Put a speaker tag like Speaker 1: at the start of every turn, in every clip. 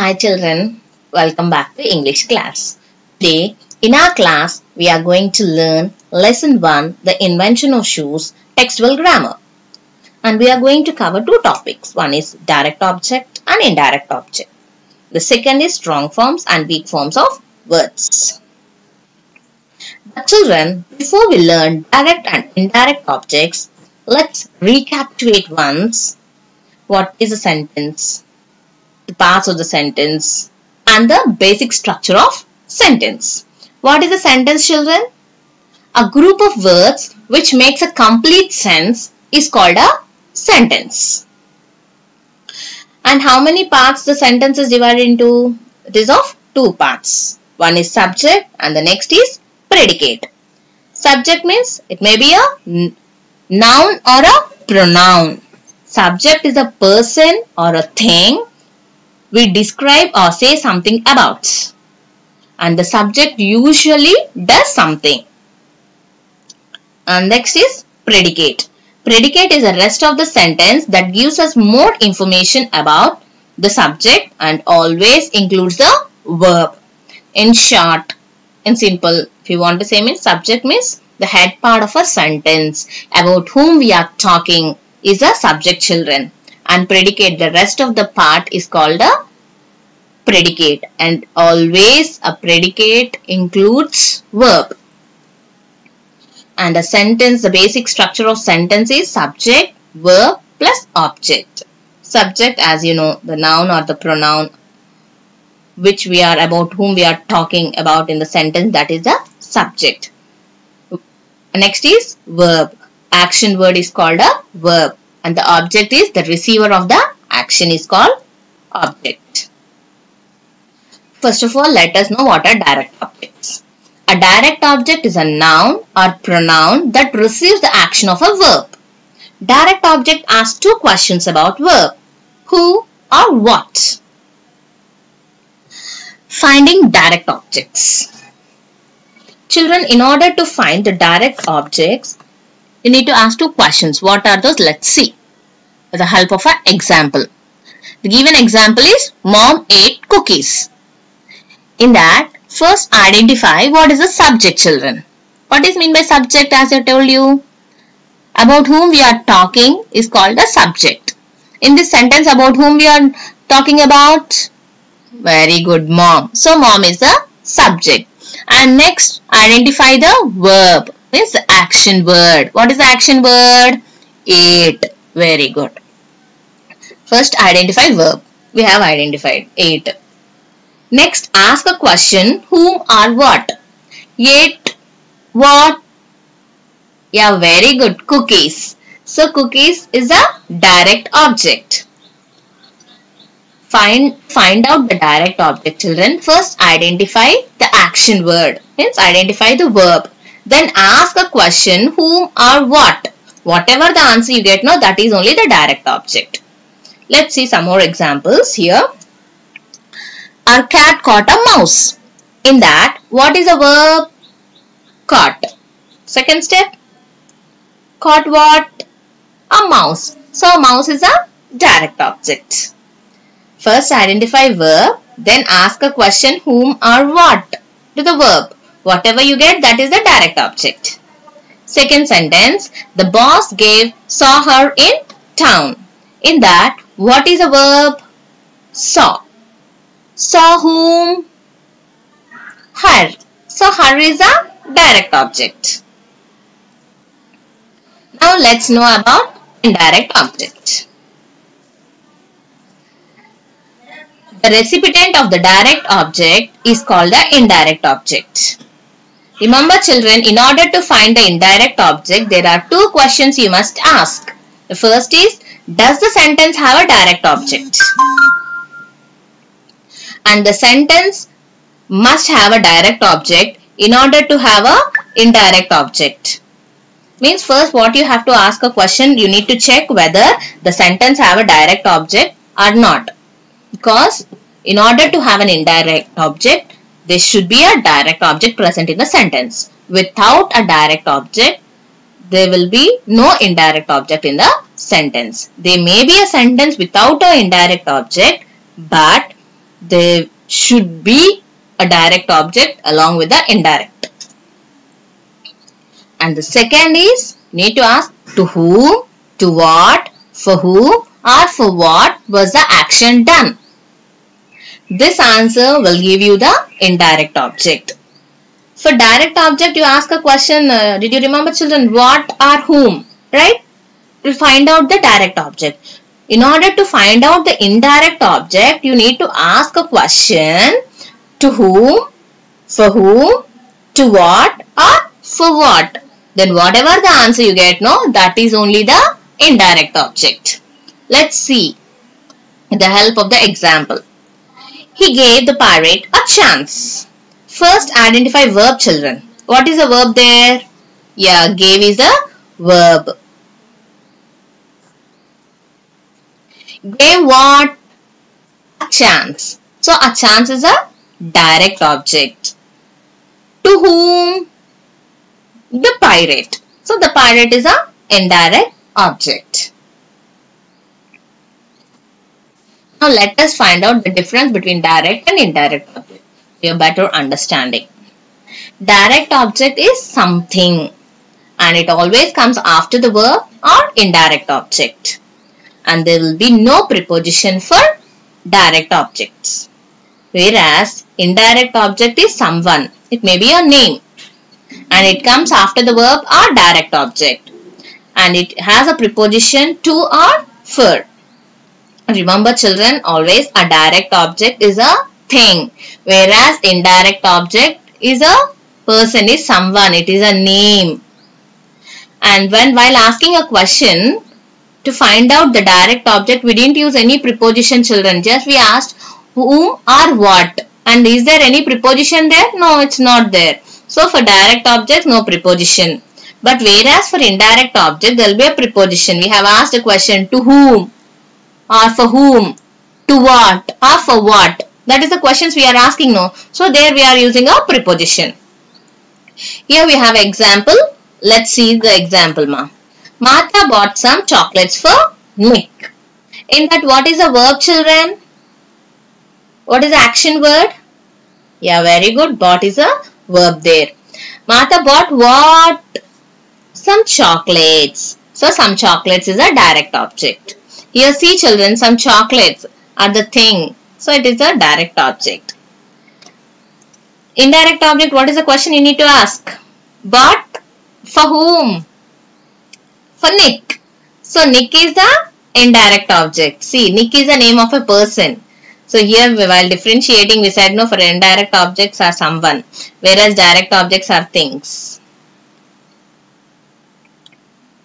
Speaker 1: Hi children, welcome back to English class. Today in our class we are going to learn lesson 1, the invention of shoes, textual grammar. And we are going to cover two topics. One is direct object and indirect object. The second is strong forms and weak forms of words. But children, before we learn direct and indirect objects, let's recapitulate once what is a sentence, the parts of the sentence, and the basic structure of sentence. What is a sentence, children? A group of words which makes a complete sense is called a sentence. And how many parts the sentence is divided into? It is of two parts. One is subject and the next is predicate. Subject means it may be a noun or a pronoun. Subject is a person or a thing we describe or say something about. And the subject usually does something. And next is predicate. Predicate is the rest of the sentence that gives us more information about the subject and always includes the verb. In short, in simple, if you want to say means subject means the head part of a sentence about whom we are talking is a subject, children. And predicate, the rest of the part is called a predicate, and always a predicate includes verb. And a sentence, the basic structure of sentence is subject, verb plus object. Subject, as you know, the noun or the pronoun which we are about whom we are talking about in the sentence, that is the subject. Next is verb. Action word is called a verb, and the object is the receiver of the action is called object. First of all, let us know what are direct objects. A direct object is a noun or pronoun that receives the action of a verb. Direct object asks two questions about verb: who or what. Finding direct objects. Children, in order to find the direct objects, you need to ask two questions. What are those? Let's see with the help of an example. The given example is Mom ate cookies. In that, first identify what is the subject, children. What is meant by subject, as I told you? About whom we are talking is called the subject. In this sentence, about whom we are talking about? Very good, Mom. So, Mom is the subject. And next, identify the verb. Means the action word. What is the action word? Ate. Very good. First, identify verb. We have identified ate. Next, ask a question, whom or what. Ate what? Yeah, very good. Cookies. So, cookies is a direct object. Find out the direct object, children. First, identify the action word. Means identify the verb. Then ask a question, whom or what. Whatever the answer you get now, that is only the direct object. Let's see some more examples here. Our cat caught a mouse. In that, what is the verb? Caught. Second step. Caught what? A mouse. So, a mouse is a direct object. First, identify verb. Then ask a question, whom or what to the verb. Whatever you get, that is the direct object. Second sentence. The boss saw her in town. In that, what is a verb? Saw. Saw whom? Her. So, her is a direct object. Now, let's know about indirect object. The recipient of the direct object is called the indirect object. Remember, children, in order to find the indirect object, there are two questions you must ask. The first is, does the sentence have a direct object? And the sentence must have a direct object in order to have a indirect object. Means first what you have to ask a question, you need to check whether the sentence have a direct object or not. Because in order to have an indirect object, there should be a direct object present in the sentence. Without a direct object, there will be no indirect object in the sentence. There may be a sentence without an indirect object, but there should be a direct object along with the indirect. And the second is, you need to ask to whom, to what, for who, or for what was the action done. This answer will give you the indirect object. For direct object, you ask a question, did you remember children, what or whom, right? To find out the direct object. In order to find out the indirect object, you need to ask a question to whom, for whom, to what or for what. Then whatever the answer you get, no, that is only the indirect object. Let's see with the help of the example. He gave the pirate a chance. First, identify verb, children. What is the verb there? Yeah, gave is a verb. Gave what? A chance. So, a chance is a direct object. To whom? The pirate. So, the pirate is a indirect object. Now, let us find out the difference between direct and indirect object. For better understanding. Direct object is something and it always comes after the verb or indirect object. And there will be no preposition for direct objects. Whereas indirect object is someone. It may be a name and it comes after the verb or direct object. And it has a preposition to or for. Remember children, always a direct object is a thing, whereas indirect object is a person, is someone, it is a name. And while asking a question to find out the direct object, we didn't use any preposition children, just we asked whom or what. And is there any preposition there? No, it's not there. So for direct object, no preposition. But whereas for indirect object, there will be a preposition. We have asked a question to whom or for whom, to what or for what. That is the questions we are asking, no. So there we are using a preposition. Here we have example. Let's see the example, ma. Martha bought some chocolates for Nick. In that, what is the verb, children? What is the action word? Yeah, very good. Bought is a verb there. Martha bought what? Some chocolates. So, some chocolates is a direct object. Here, see children, some chocolates are the thing. So, it is a direct object. Indirect object, what is the question you need to ask? Bought for whom? For Nick. So, Nick is the indirect object. See, Nick is the name of a person. So, here while differentiating, we said no, for indirect objects are someone, whereas direct objects are things.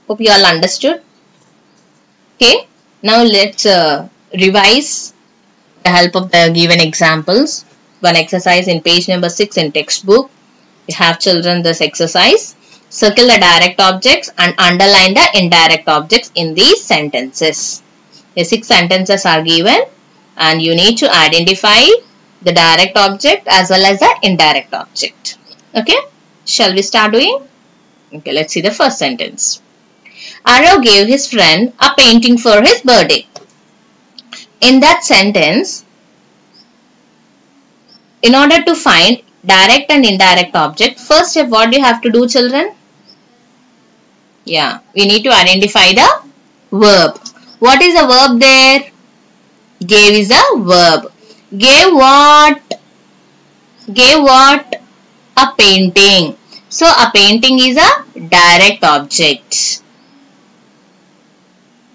Speaker 1: Hope you all understood. Okay, now let's revise the help of the given examples. One exercise in page number 6 in textbook. You have children this exercise. Circle the direct objects and underline the indirect objects in these sentences. The 6 sentences are given and you need to identify the direct object as well as the indirect object. Okay, shall we start doing? Okay, let's see the first sentence. Arav gave his friend a painting for his birthday. In that sentence, in order to find direct and indirect object, first step what do you have to do, children? Yeah, we need to identify the verb. What is the verb there? Gave is a verb. Gave what? Gave what? A painting. So, a painting is a direct object.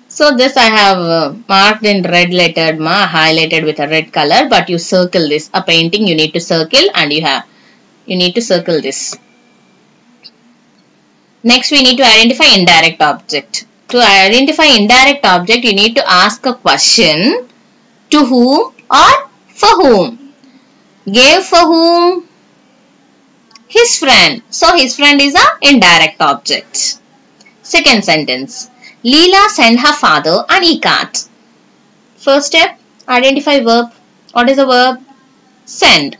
Speaker 1: So, this I have marked in red lettered, highlighted with a red color, but you circle this. A painting you need to circle and you need to circle this. Next, we need to identify indirect object. To identify indirect object, you need to ask a question to whom or for whom. Gave for whom? His friend. So, his friend is an indirect object. Second sentence. Leela sent her father an e-card. First step, identify verb. What is the verb? Send.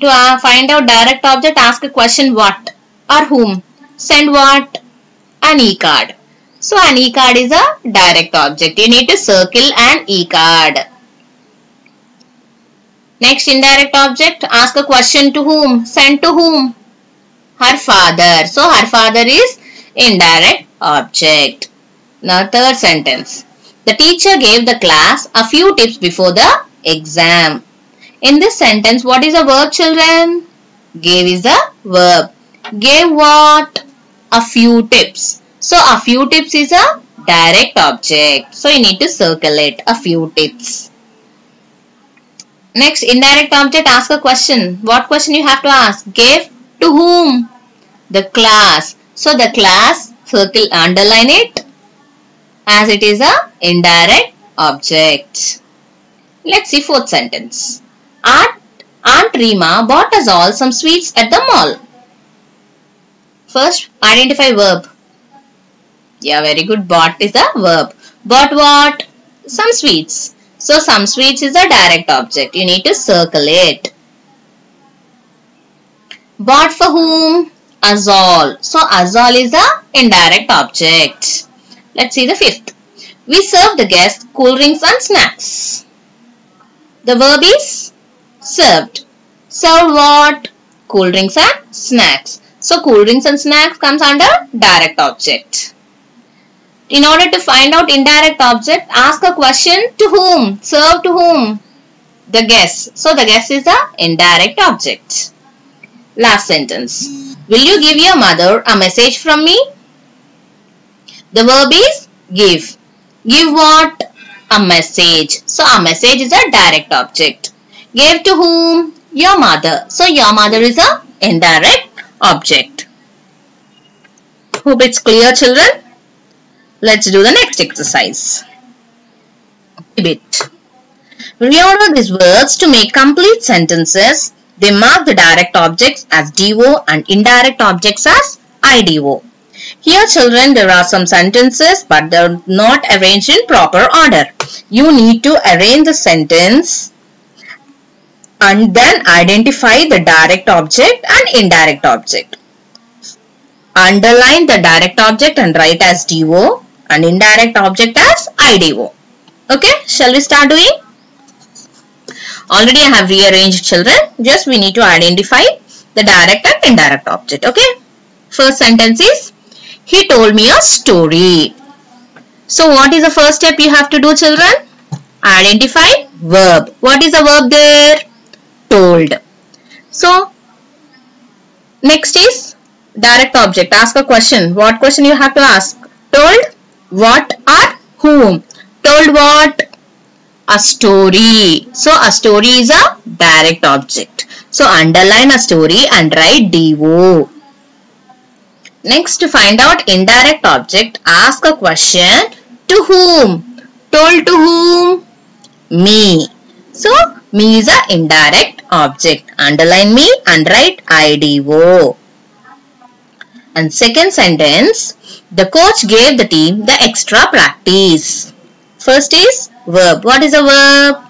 Speaker 1: To find out direct object, ask a question what or whom. Send what? An e-card. So, an e-card is a direct object. You need to circle an e-card. Next, indirect object. Ask a question to whom? Send to whom? Her father. So, her father is indirect object. Now, third sentence. The teacher gave the class a few tips before the exam. In this sentence, what is a verb, children? Gave is a verb. Gave what? A few tips. So, a few tips is a direct object. So, you need to circle it. A few tips. Next, indirect object, ask a question. What question you have to ask? Gave to whom? The class. So, the class, circle, underline it as it is a indirect object. Let's see fourth sentence. Aunt Rima bought us all some sweets at the mall. First, identify verb. Yeah, very good. Bought is a verb. Bought what? Some sweets. So, some sweets is a direct object. You need to circle it. Bought for whom? Us all. So, us all is a indirect object. Let's see the fifth. We serve the guests cool drinks and snacks. The verb is served. Served what? Cool drinks and snacks. So, cool drinks and snacks comes under direct object. In order to find out indirect object, ask a question to whom? Serve to whom? The guest. So, the guest is a indirect object. Last sentence. Will you give your mother a message from me? The verb is give. Give what? A message. So, a message is a direct object. Gave to whom? Your mother. So, your mother is a indirect object. Hope it's clear, children. Let's do the next exercise. Bit. Reorder these words to make complete sentences. They mark the direct objects as DO and indirect objects as IDO. Here, children, there are some sentences, but they are not arranged in proper order. You need to arrange the sentence and then identify the direct object and indirect object. Underline the direct object and write as DO and indirect object as IDO. Okay, shall we start doing? Already I have rearranged, children. Just we need to identify the direct and indirect object. Okay. First sentence is, he told me a story. So what is the first step you have to do, children? Identify verb. What is the verb there? Told. So next is direct object. Ask a question. What question you have to ask? Told what or whom? Told what? A story. So, a story is a direct object. So, underline a story and write DO. Next, to find out indirect object, ask a question to whom? Told to whom? Me. So, me is a indirect object. Underline me and write IDO. And second sentence, the coach gave the team the extra practice. First is verb. What is a verb?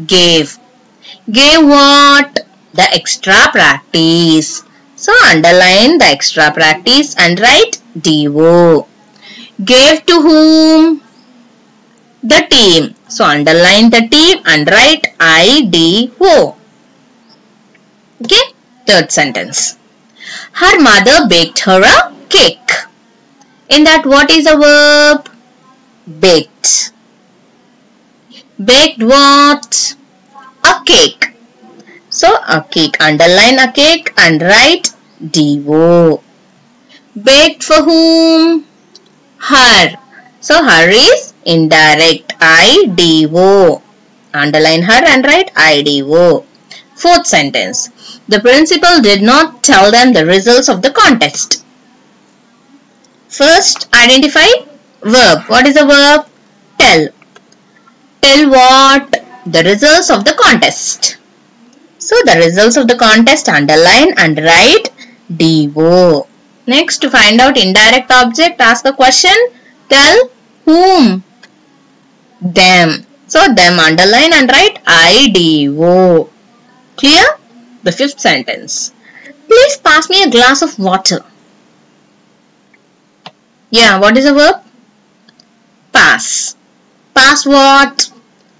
Speaker 1: Gave. Gave what? The extra practice. So, underline the extra practice and write DO. Gave to whom? The team. So, underline the team and write IDO. Okay. Third sentence. Her mother baked her a cake. In that, what is a verb? Baked. Baked what? A cake. So, a cake. Underline a cake and write DO. Baked for whom? Her. So, her is indirect. IDO. Underline her and write IDO. Fourth sentence. The principal did not tell them the results of the contest. First, identify verb. What is a verb? Tell. Tell what? The results of the contest. So, the results of the contest, underline and write DO. Next, to find out indirect object, ask a question. Tell whom? Them. So, them, underline and write IDO. Clear? The fifth sentence. Please pass me a glass of water. Yeah, what is a verb? Pass. Pass what?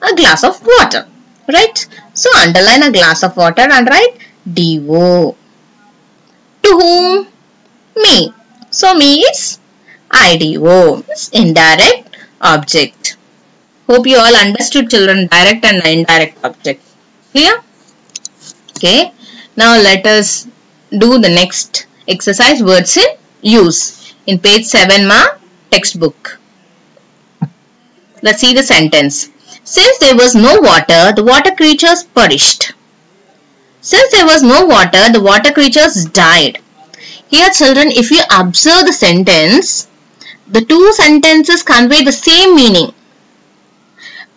Speaker 1: A glass of water. Right? So underline a glass of water and write DO. To whom? Me. So me is IDO, indirect object. Hope you all understood, children, direct and indirect object. Clear? Okay. Now let us do the next exercise, words in use. In page 7 textbook. Let's see the sentence. Since there was no water, the water creatures perished. Since there was no water, the water creatures died. Here, children, if you observe the sentence, the two sentences convey the same meaning.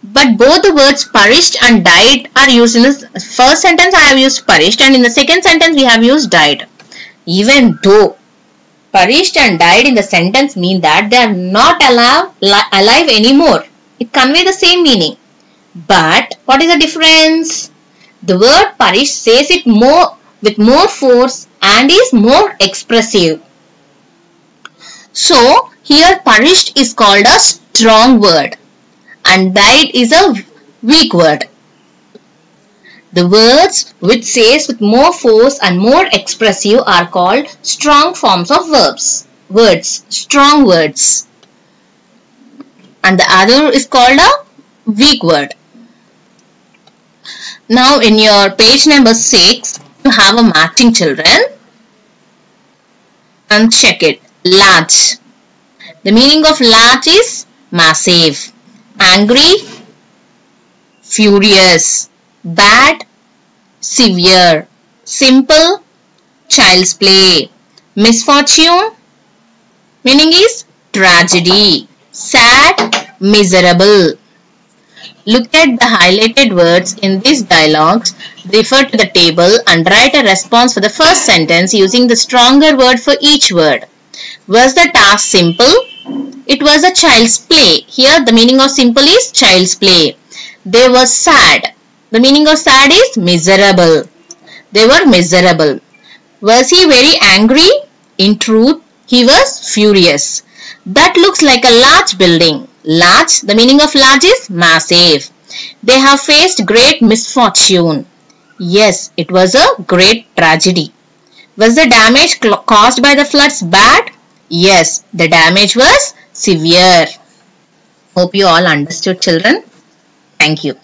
Speaker 1: But both the words perished and died are used. In the first sentence, I have used perished, and in the second sentence, we have used died. Even though perished and died in the sentence mean that they are not alive anymore. It conveys the same meaning. But what is the difference? The word perished says it with more force and is more expressive. So here perished is called a strong word and died is a weak word. The words which says with more force and more expressive are called strong forms of words, strong words. And the other is called a weak word. Now in your page number 6, you have a matching, children. And check it. Large. The meaning of large is massive, angry, furious, bad, severe, simple, child's play, misfortune, meaning is tragedy, sad, miserable. Look at the highlighted words in these dialogues, refer to the table and write a response for the first sentence using the stronger word for each word. Was the task simple? It was a child's play. Here the meaning of simple is child's play. They were sad. The meaning of sad is miserable. They were miserable. Was he very angry? In truth, he was furious. That looks like a large building. Large, the meaning of large is massive. They have faced great misfortune. Yes, it was a great tragedy. Was the damage caused by the floods bad? Yes, the damage was severe. Hope you all understood, children. Thank you.